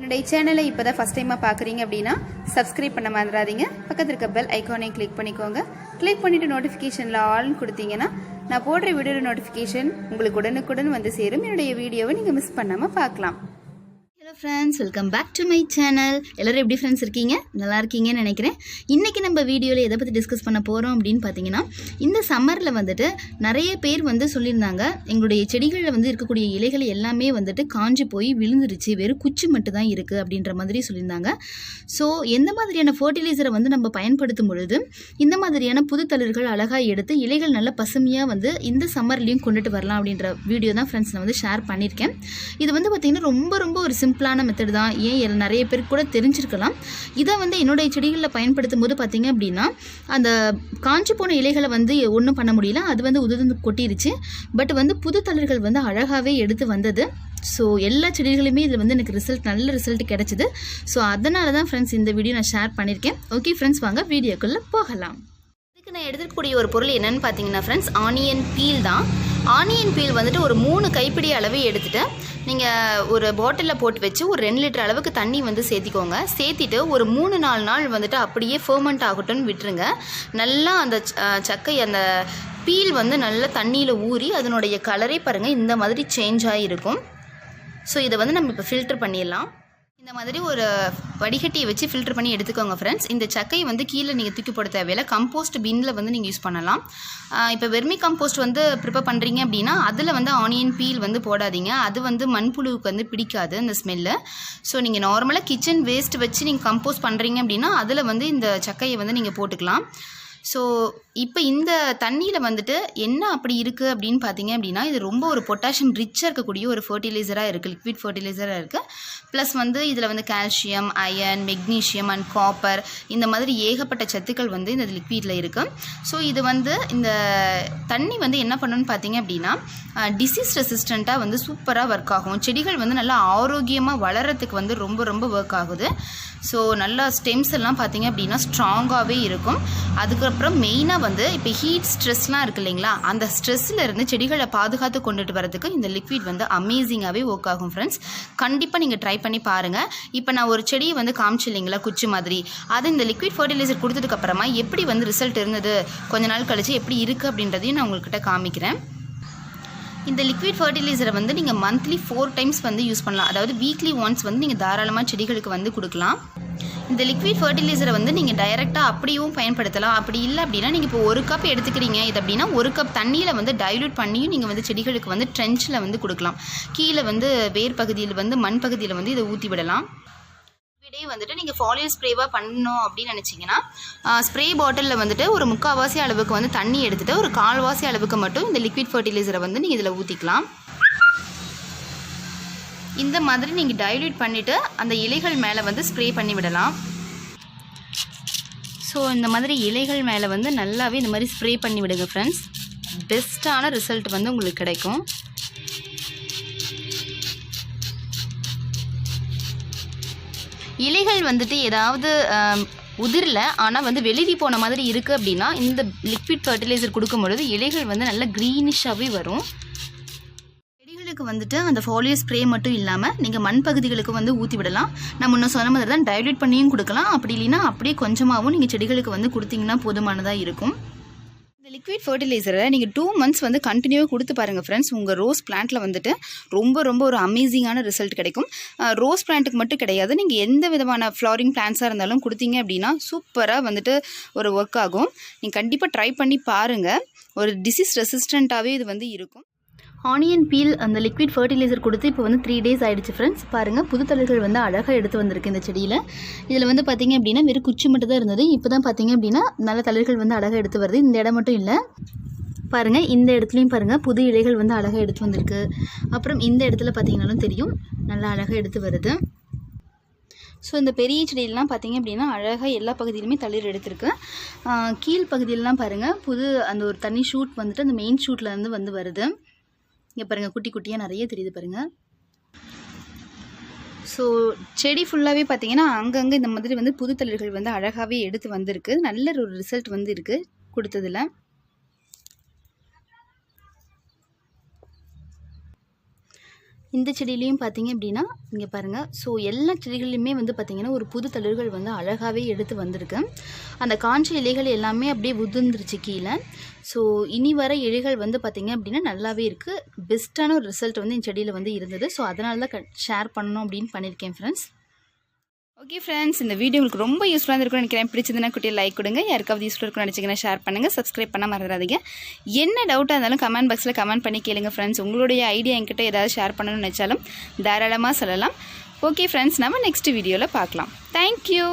என்னுடைய சேனலை இப்போ தான் ஃபஸ்ட் டைமாக பார்க்குறீங்க அப்படின்னா சப்ஸ்கிரைப் பண்ண மறந்துடாதீங்க. பக்கத்தில் இருக்க பெல் ஐக்கானையும் கிளிக் பண்ணிக்கோங்க. கிளிக் பண்ணிவிட்டு நோட்டிஃபிகேஷனில் ஆல்னு கொடுத்தீங்கன்னா நான் போடுற வீடியோ நோட்டிஃபிகேஷன் உங்களுக்கு உடனுக்குடன் வந்து சேரும். என்னுடைய வீடியோவை நீங்கள் மிஸ் பண்ணாமல் பார்க்கலாம். Hello friends, welcome back to my channel. எல்லோரும் எப்படி ஃப்ரெண்ட்ஸ் இருக்கீங்க? நல்லா இருக்கீங்கன்னு நினைக்கிறேன். இன்றைக்கி நம்ம வீடியோவில் எதை பற்றி டிஸ்கஸ் பண்ண போகிறோம் அப்படின்னு பார்த்தீங்கன்னா, இந்த சம்மரில் வந்துட்டு நிறைய பேர் வந்து சொல்லியிருந்தாங்க, எங்களுடைய செடிகளில் வந்து இருக்கக்கூடிய இலைகள் எல்லாமே வந்துட்டு காஞ்சி போய் விழுந்துருச்சு, வெறும் குச்சி மட்டும் தான் இருக்குது அப்படின்ற மாதிரி சொல்லியிருந்தாங்க. ஸோ எந்த மாதிரியான ஃபர்டிலைசரை வந்து நம்ம பயன்படுத்தும் பொழுது இந்த மாதிரியான புது தளிர்கள் அழகாக எடுத்து இலைகள் நல்ல பசுமையாக வந்து இந்த சம்மர்லேயும் கொண்டுட்டு வரலாம் அப்படின்ற வீடியோ தான் ஃப்ரெண்ட்ஸ் நான் வந்து ஷேர் பண்ணியிருக்கேன். இது வந்து பார்த்திங்கன்னா ரொம்ப ஒரு சிம்பிளான மெத்தட் தான். ஏன் நிறைய பேருக்கு கூட தெரிஞ்சிருக்கலாம். இதை வந்து என்னுடைய செடிகளில் பயன்படுத்தும் போது பார்த்திங்க அப்படின்னா, அந்த காஞ்சி போன இலைகளை வந்து ஒன்றும் பண்ண முடியல, அது வந்து உதிர்ந்து கொட்டிருச்சு. பட் வந்து புது தளிர்கள் வந்து அழகாகவே எடுத்து வந்தது. ஸோ எல்லா செடிகளுமே இதில் வந்து எனக்கு நல்ல ரிசல்ட் கிடச்சிது. ஸோ அதனால தான் ஃப்ரெண்ட்ஸ் இந்த வீடியோ நான் ஷேர் பண்ணியிருக்கேன். ஓகே ஃப்ரெண்ட்ஸ், வாங்க வீடியோக்குள்ளே போகலாம். இதுக்கு நான் எடுத்துக்கூடிய ஒரு பொருள் என்னென்னு பார்த்தீங்கன்னா ஃப்ரெண்ட்ஸ், ஆனியன் பீல் தான். ஆனியன் பீல் வந்துட்டு ஒரு 3 கைப்பிடி அளவு எடுத்துகிட்டு நீங்கள் ஒரு பாட்டிலில் போட்டு வச்சு ஒரு 2 லிட்டர் அளவுக்கு தண்ணி வந்து சேர்த்திக்கோங்க. சேர்த்திட்டு ஒரு 3-4 நாள் வந்துட்டு அப்படியே ஃபெர்மெண்ட் ஆகட்டும்னு விட்டுருங்க. நல்லா அந்த சக்கை அந்த பீல் வந்து நல்லா தண்ணியில் ஊறி அதனுடைய கலரே பாருங்கள் இந்த மாதிரி சேஞ்ச் ஆகிருக்கும். ஸோ இதை வந்து நம்ம இப்போ ஃபில்டர் பண்ணிடலாம். இந்த மாதிரி ஒரு வடிகட்டியை வச்சு ஃபில்டர் பண்ணி எடுத்துக்கோங்க ஃப்ரெண்ட்ஸ். இந்த சக்கையை வந்து கீழே நீங்கள் தூக்கி போட தேவையில்லை. கம்போஸ்ட் பின்னில் வந்து நீங்கள் யூஸ் பண்ணலாம். இப்போ வெர்மி கம்போஸ்ட் வந்து ப்ரிப்பேர் பண்ணுறீங்க அப்படின்னா அதில் வந்து ஆனியன் பீல் வந்து போடாதீங்க. அது வந்து மண்புழுவுக்கு வந்து பிடிக்காது அந்த ஸ்மெல்லு. ஸோ நீங்கள் நார்மலாக கிச்சன் வேஸ்ட் வச்சு நீங்கள் கம்போஸ்ட் பண்ணுறீங்க அப்படின்னா அதில் வந்து இந்த சக்கையை வந்து நீங்கள் போட்டுக்கலாம். ஸோ இப்போ இந்த தண்ணியில் வந்துட்டு என்ன அப்படி இருக்குது அப்படின்னு பார்த்தீங்க அப்படின்னா, இது ரொம்ப ஒரு பொட்டாசியம் ரிச்சாக இருக்கக்கூடிய ஒரு ஃபர்டிலைசராக இருக்குது, லிக்விட் ஃபர்டிலைசராக இருக்குது. ப்ளஸ் வந்து இதில் வந்து calcium, iron, magnesium and copper இந்த மாதிரி ஏகப்பட்ட சத்துக்கள் வந்து இந்த லிக்விடில் இருக்குது. ஸோ இது வந்து இந்த தண்ணி வந்து என்ன பண்ணணும்னு பார்த்தீங்க அப்படின்னா, டிசீஸ் ரெசிஸ்டண்ட்டாக வந்து சூப்பராக ஒர்க் ஆகும். செடிகள் வந்து நல்லா ஆரோக்கியமாக வளர்கிறதுக்கு வந்து ரொம்ப ஒர்க் ஆகுது. ஸோ நல்லா ஸ்டெம்ஸ் எல்லாம் பார்த்தீங்க அப்படின்னா ஸ்ட்ராங்காகவே இருக்கும். அதுக்கப்புறம் மெயினாக வந்து இப்போ ஹீட் ஸ்ட்ரெஸ்லாம் இருக்குது இல்லைங்களா, அந்த ஸ்ட்ரெஸ்ஸில் இருந்து செடிகளை பாதுகாத்து கொண்டுட்டு வரதுக்கு இந்த லிக்விட் வந்து அமேசிங்காகவே ஒர்க் ஆகும் ஃப்ரெண்ட்ஸ். கண்டிப்பாக நீங்கள் ட்ரை பண்ணி பாருங்கள். இப்போ நான் ஒரு செடியை வந்து காமிச்சு இல்லைங்களா குச்சி மாதிரி, அது இந்த லிக்விட் ஃபர்டிலைசர் கொடுத்ததுக்கப்புறமா எப்படி வந்து ரிசல்ட் இருந்தது, கொஞ்ச நாள் கழிச்சு எப்படி இருக்குது அப்படின்றதையும் நான் உங்கள்கிட்ட காமிக்கிறேன். இந்த லிக்விட் ஃபர்டிலைசரை வந்து நீங்கள் மந்த்லி 4 டைம்ஸ் வந்து யூஸ் பண்ணலாம். அதாவது வீக்லி ஒன்ஸ் வந்து நீங்கள் தாராளமாக செடிகளுக்கு வந்து கொடுக்கலாம். இந்த லிக்விட் ஃபர்டிலைசரை வந்து நீங்கள் டைரெக்டாக அப்படியும் பயன்படுத்தலாம். அப்படி இல்லை அப்படின்னா நீங்கள் இப்போ 1 கப் எடுத்துக்கிறீங்க இது அப்படின்னா 1 கப் தண்ணியில் வந்து டைல்யூட் பண்ணியும் நீங்கள் வந்து செடிகளுக்கு வந்து ட்ரென்ச்சில் வந்து கொடுக்கலாம். கீழே வந்து வேர் பகுதியில் வந்து மண் பகுதியில் வந்து இதை ஊற்றி விடலாம். இதே வந்துட்டு நீங்கள் ஃபாலியல் ஸ்ப்ரேவாக பண்ணணும் அப்படின்னு நினச்சிங்கன்னா, ஸ்ப்ரே பாட்டிலில் வந்துட்டு ஒரு 3/4 அளவுக்கு வந்து தண்ணி எடுத்துகிட்டு ஒரு 1/4 அளவுக்கு மட்டும் இந்த லிக்விட் ஃபர்டிலைசரை வந்து நீங்கள் இதில் ஊற்றிக்கலாம். இந்த மாதிரி நீங்கள் டைல்யூட் பண்ணிவிட்டு அந்த இலைகள் மேலே வந்து ஸ்ப்ரே பண்ணி விடலாம். ஸோ இந்த மாதிரி இலைகள் மேலே வந்து நல்லாவே இந்த மாதிரி ஸ்ப்ரே பண்ணி விடுங்க ஃப்ரெண்ட்ஸ். பெஸ்ட்டான ரிசல்ட் வந்து உங்களுக்கு கிடைக்கும். இலைகள் வந்துட்டு ஏதாவது உதிரல ஆனால் வந்து வெளிவி போன மாதிரி இருக்குது அப்படின்னா இந்த லிக்விட் ஃபர்டிலைசர் கொடுக்கும் பொழுது இலைகள் வந்து நல்லா க்ரீனிஷாகவே வரும். செடிகளுக்கு வந்துட்டு அந்த ஃபாலியல் ஸ்ப்ரே மட்டும் இல்லாமல் நீங்கள் மண் பகுதிகளுக்கு வந்து ஊற்றி விடலாம். நான் முன்ன சொன்ன மாதிரி தான் டைல்யூட் பண்ணியும் கொடுக்கலாம். அப்படி இல்லைன்னா அப்படியே கொஞ்சமாகவும் நீங்கள் செடிகளுக்கு வந்து கொடுத்தீங்கன்னா போதுமானதாக இருக்கும். இந்த லிக்விட் ஃபர்டிலைசரை நீங்கள் 2 months வந்து கண்டினியூவாக கொடுத்து பாருங்கள் ஃப்ரெண்ட்ஸ். உங்கள் ரோஸ் பிளான்ட்டில் வந்துட்டு ரொம்ப ஒரு அமேசிங்கான ரிசல்ட் கிடைக்கும். ரோஸ் பிளான்ட்டுக்கு மட்டும் கிடையாது, நீங்கள் எந்த விதமான ஃப்ளவரிங் பிளான்ட்ஸாக இருந்தாலும் கொடுத்தீங்க அப்படின்னா சூப்பராக வந்துட்டு ஒரு ஒர்க் ஆகும். நீங்கள் கண்டிப்பாக ட்ரை பண்ணி பாருங்கள். ஒரு டிசீஸ் ரெசிஸ்டண்ட்டாகவே இது வந்து இருக்கும். ஆனியன் பீல் அந்த லிக்விட் ஃபர்டிலைசர் கொடுத்து இப்போ வந்து 3 days ஆகிடுச்சு ஃப்ரெண்ட்ஸ். பாருங்கள் புது தளிர்கள் வந்து அழகாக எடுத்து வந்திருக்கு இந்த செடியில். இதில் வந்து பார்த்திங்க அப்படின்னா வெறும் குச்சி மட்டும் தான் இருந்தது. இப்போ தான் பார்த்திங்க அப்படின்னா நல்ல தளிர்கள் வந்து அழகாக எடுத்து வருது. இந்த இடம் மட்டும் இல்லை, பாருங்கள் இந்த இடத்துலையும் பாருங்கள் புது இலைகள் வந்து அழகாக எடுத்து வந்திருக்கு. அப்புறம் இந்த இடத்துல பார்த்திங்கனாலும் தெரியும் நல்லா அழகாக எடுத்து வருது. ஸோ இந்த பெரிய செடியிலலாம் பார்த்திங்க அப்படின்னா அழகாக எல்லா பகுதியிலுமே தளிர் எடுத்திருக்கு. கீழ் பகுதியிலலாம் பாருங்கள் புது அந்த ஒரு தனி ஷூட் வந்துட்டு அந்த மெயின் ஷூட்லேருந்து வந்து வருது. இங்கே பாருங்கள் குட்டியாக நிறைய தெரியுது பாருங்கள். ஸோ செடி ஃபுல்லாகவே பார்த்திங்கன்னா அங்கங்கே இந்த மாதிரி வந்து புது தளிர்கள் வந்து அழகாகவே எடுத்து வந்திருக்கு. நல்ல ஒரு ரிசல்ட் வந்து இருக்குது கொடுத்ததில். இந்த செடியிலையும் பார்த்தீங்க அப்படின்னா இங்கே பாருங்கள். ஸோ எல்லா செடிகள்லையுமே வந்து பார்த்திங்கன்னா ஒரு புது தளிர்கள் வந்து அழகாகவே எடுத்து வந்திருக்கு. அந்த காஞ்ச இலைகள் எல்லாமே அப்படியே உதிர்ந்துருச்சு கீழே. ஸோ இனி வர இலைகள் வந்து பார்த்திங்க அப்படின்னா நல்லாவே இருக்குது. பெஸ்ட்டான ஒரு ரிசல்ட் வந்து இந்த செடியில் வந்து இருந்தது. ஸோ அதனால தான் ஷேர் பண்ணணும் அப்படின்னு பண்ணியிருக்கேன் ஃப்ரெண்ட்ஸ். ஓகே ஃப்ரெண்ட்ஸ், இந்த வீடியோ உங்களுக்கு ரொம்ப யூஸ்ஃபுல்லாக இருக்கும்னு நினைக்கிறேன். பிடிச்சதுன்னா குட்டியை லைக் கொடுங்க. யாருக்காவது யூஸ்ஃபுல்லாக இருக்கும்னு நினச்சிங்கன்னா ஷேர் பண்ணுங்கள். சப்ஸ்கிரைப் பண்ண மறந்துடாதீங்க. என்ன டவுட்டாக இருந்தாலும் கமெண்ட் பாக்ஸில் கமெண்ட் பண்ணி கேளுங்க ஃப்ரெண்ட்ஸ். உங்களுடைய ஐடியா என்கிட்ட ஏதாவது ஷேர் பண்ணணும்னு நினச்சாலும் தாராளமாக சொல்லலாம். ஓகே ஃப்ரெண்ட்ஸ், நம்ம நெக்ஸ்ட் வீடியோவில் பார்க்கலாம். தேங்க்யூ.